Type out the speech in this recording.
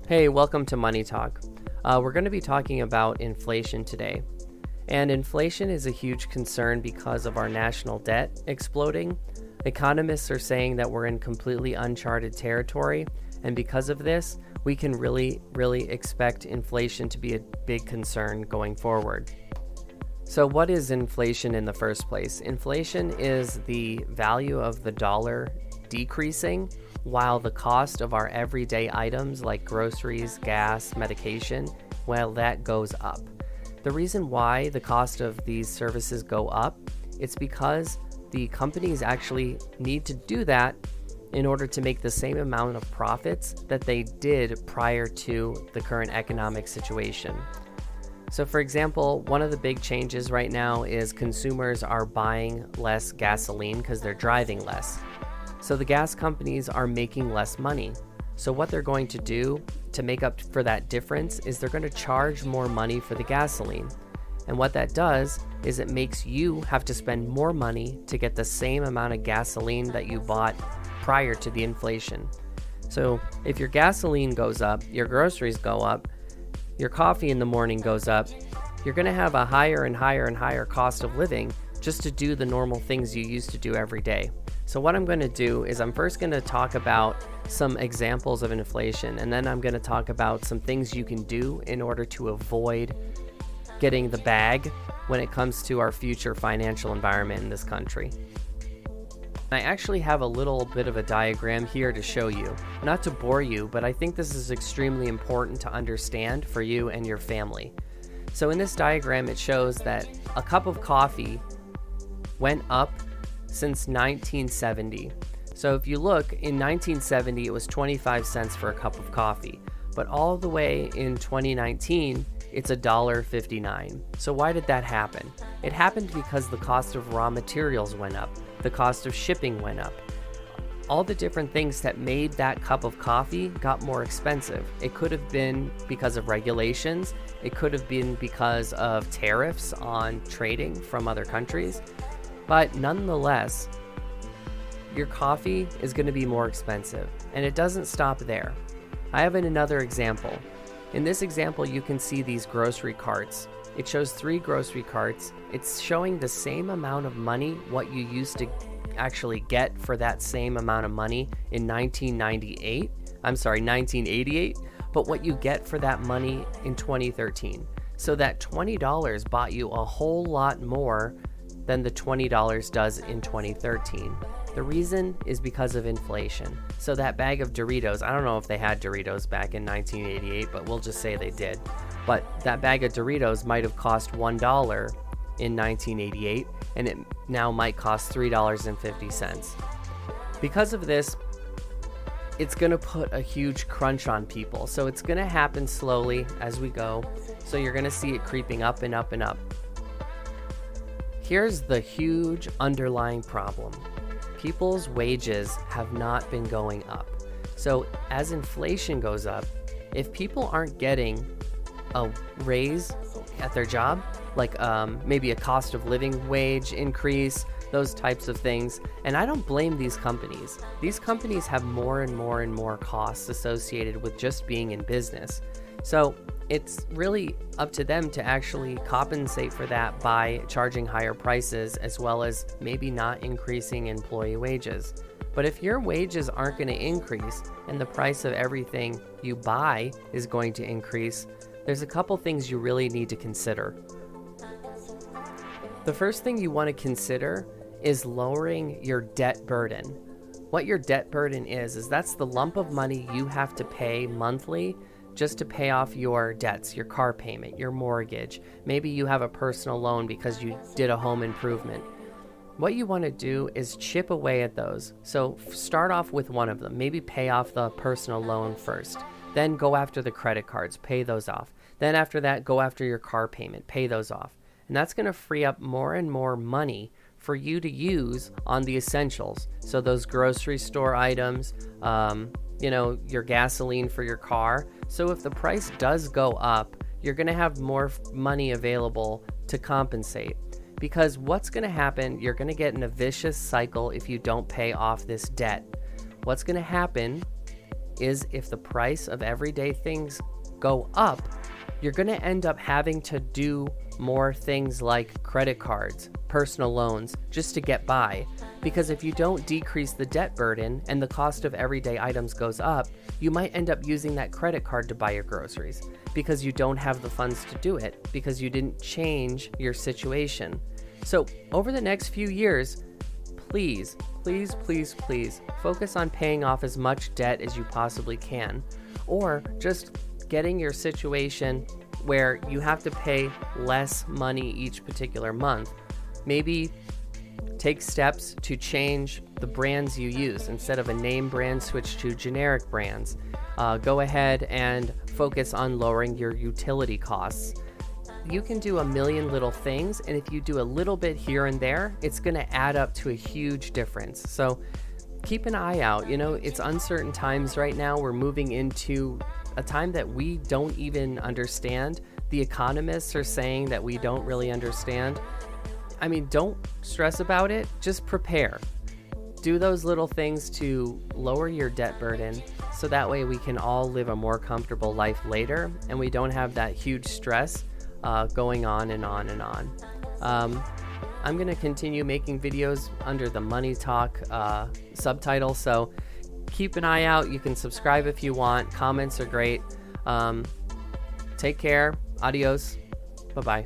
Hey, welcome to Money Talk. We're going to be talking about inflation today. And inflation is a huge concern because of our national debt exploding. Economists are saying that we're in completely uncharted territory. And because of this, we can really expect inflation to be a big concern going forward. So what is inflation in the first place? Inflation is the value of the dollar decreasing while the cost of our everyday items like groceries, gas, medication, well, that goes up. The reason why the cost of these services go up, it's because the companies actually need to do that in order to make the same amount of profits that they did prior to the current economic situation. So for example, one of the big changes right now is consumers are buying less gasoline because they're driving less. So the gas companies are making less money. So what they're going to do to make up for that difference is they're going to charge more money for the gasoline. And what that does is it makes you have to spend more money to get the same amount of gasoline that you bought prior to the inflation. So if your gasoline goes up, your groceries go up, your coffee in the morning goes up, you're going to have a higher and higher cost of living just to do the normal things you used to do every day. So what I'm going to do is I'm first going to talk about some examples of inflation, and then I'm going to talk about some things you can do in order to avoid getting the bag when it comes to our future financial environment in this country. I actually have a little bit of a diagram here to show you. Not to bore you, but I think this is extremely important to understand for you and your family. So in this diagram, it shows that a cup of coffee went up since 1970. So if you look, in 1970, it was 25 cents for a cup of coffee. But all the way in 2019, it's $1.59. So why did that happen? It happened because the cost of raw materials went up. The cost of shipping went up. All the different things that made that cup of coffee got more expensive. It could have been because of regulations. It could have been because of tariffs on trading from other countries. But nonetheless, your coffee is going to be more expensive. And it doesn't stop there. I have another example. In this example, you can see these grocery carts. It shows 3 grocery carts. It's showing the same amount of money, what you used to actually get for that same amount of money in 1988, but what you get for that money in 2013. So that $20 bought you a whole lot more than the $20 does in 2013. The reason is because of inflation. So that bag of Doritos, I don't know if they had Doritos back in 1988, but we'll just say they did. But that bag of Doritos might have cost $1 in 1988, and it now might cost $3.50. Because of this, it's going to put a huge crunch on people. So it's going to happen slowly as we go. So you're going to see it creeping up and up and up. Here's the huge underlying problem. People's wages have not been going up. So as inflation goes up, if people aren't getting a raise at their job, like maybe a cost of living wage increase, those types of things, and I don't blame these companies. These companies have more and more costs associated with just being in business. So it's really up to them to actually compensate for that by charging higher prices, as well as maybe not increasing employee wages. But if your wages aren't going to increase and the price of everything you buy is going to increase, there's a couple things you really need to consider. The first thing you want to consider is lowering your debt burden. What your debt burden is that's the lump of money you have to pay monthly just to pay off your debts, your car payment, your mortgage. Maybe you have a personal loan because you did a home improvement. What you want to do is chip away at those. So start off with one of them. Maybe pay off the personal loan first. Then go after the credit cards, pay those off. Then after that, go after your car payment, pay those off. And that's going to free up more and more money for you to use on the essentials. So those grocery store items, your gasoline for your car. So if the price does go up, you're going to have more money available to compensate. Because what's going to happen, you're going to get in a vicious cycle if you don't pay off this debt. What's going to happen is if the price of everyday things go up, you're going to end up having to do more things like credit cards, personal loans, just to get by. Because if you don't decrease the debt burden and the cost of everyday items goes up, you might end up using that credit card to buy your groceries because you don't have the funds to do it because you didn't change your situation. So over the next few years, please focus on paying off as much debt as you possibly can, or just getting your situation where you have to pay less money each particular month. Maybe take steps to change the brands you use. Instead of a name brand, switch to generic brands. Go ahead and focus on lowering your utility costs. You can do a million little things, and if you do a little bit here and there, it's going to add up to a huge difference. So keep an eye out. It's uncertain times right now. We're moving into a time that we don't even understand. The economists are saying that we don't really understand. I mean, don't stress about it. Just prepare. Do those little things to lower your debt burden so that way we can all live a more comfortable life later and we don't have that huge stress going on and on and on. I'm going to continue making videos under the Money Talk subtitle, so keep an eye out. You can subscribe if you want. Comments are great. Take care. Adios. Bye-bye.